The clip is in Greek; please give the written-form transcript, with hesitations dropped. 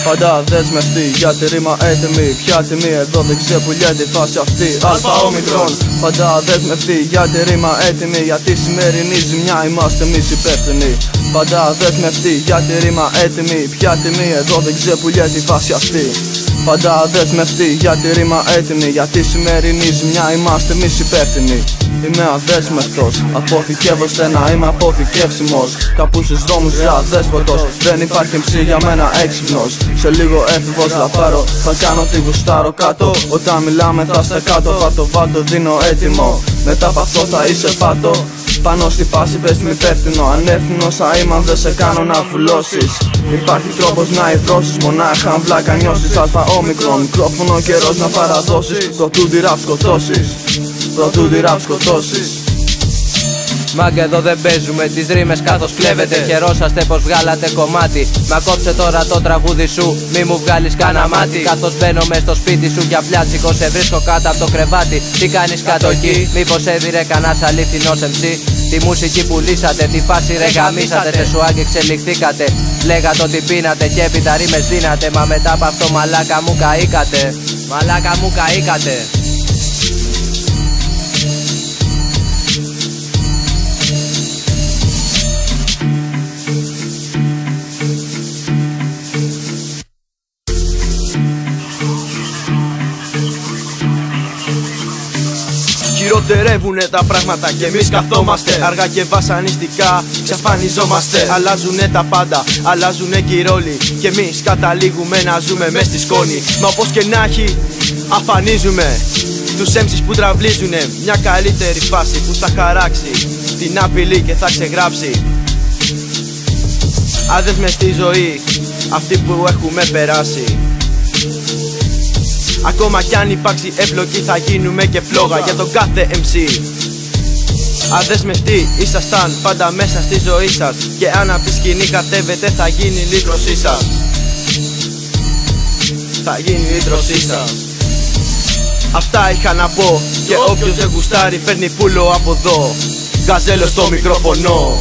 Πάντα δεσμευτεί για τη ρήμα έτοιμη. Ποια τιμή εδώ δεν ξεπουλιέται η φάση αυτή. Αλφα όμικρον. Πάντα δεσμευτεί για τη ρήμα έτοιμη. Για τη σημερινή ζημιά είμαστε εμείς υπεύθυνοι. Πάντα δεσμευτεί για τη ρήμα έτοιμη. Ποια τιμή εδώ δεν ξεπουλιέται η φάση αυτή. Πάντα δεσμευτεί για τη ρήμα έτοιμη. Για τη σημερινή ζημιά είμαστε εμείς υπεύθυνοι. Είμαι αδέσμευτος, αποθηκεύω στενά, είμαι αποθηκεύσιμος. Κάπου στους δρόμους αδέσποτος, δεν υπάρχει MC για μένα έξυπνος. Σε λίγο έφηβος θα πάρω, θα κάνω τι γουστάρω κάτω. Όταν μιλάμε θα στα κάτω, βάτο δίνω έτοιμο. Μετά από αυτό θα είσαι πάτο. Πάνω στη φάση πες μη υπεύθυνο. Ανεύθυνος θα είμαι αν δεν σε κάνω να φουλώσεις. Υπάρχει τρόπος να υδρώσεις, μονάχα αν βλάκα νιώσεις. Αλφα όμικρον, μικρόφωνο καιρός να παραδώσεις. Προτού τη ραπ σκοτώσεις, προτού τη ραπ σκοτώσεις. Μάγκα εδώ δεν παίζουμε τις ρήμες καθώς κλέβετε. Χαιρόσαστε πως βγάλατε κομμάτι. Μα κόψε τώρα το τραγούδι σου, μη μου βγάλεις κανένα μάτι. Καθώς μπαίνω μες στο σπίτι σου για πλάτσικο, σε βρίσκω κάτω από το κρεβάτι. Τι κάνεις κάτω εκεί, μήπως έδιρε κανάς αλήθινος MC. Τη μουσική πουλήσατε, τη φάση ρε γαμίσατε. Σε σουάγκ εξελιχθήκατε, λέγατε ότι πίνατε και έπειτα ρήμες δίνατε. Μα μετά από αυτό μαλάκα μου καήκατε, μαλάκα μου καήκατε. Χειροτερεύουνε τα πράγματα και εμείς καθόμαστε. Αργά και βασανιστικά ξαφανιζόμαστε. Αλλάζουνε τα πάντα, αλλάζουνε και οι ρόλοι. Και εμείς καταλήγουμε να ζούμε μες στη σκόνη. Μα όπως και να έχει, αφανίζουμε τους έμψεις που τραυλίζουνε. Μια καλύτερη φάση που θα χαράξει την απειλή και θα ξεγράψει. Αδεσμευτή ζωή, αυτή που έχουμε περάσει. Ακόμα κι αν υπάρξει εμπλοκή θα γίνουμε και φλόγα για τον κάθε MC. Αδεσμευτοί ήσασταν πάντα μέσα στη ζωή σας. Και αν απ' τη σκηνή κατέβετε θα γίνει η λύτρωσή σας. Θα γίνει η λύτρωσή σας. Αυτά είχα να πω. Και όποιος δεν γουστάρει παίρνει πουλο από εδώ. Γκαζέλο στο μικρόφωνο.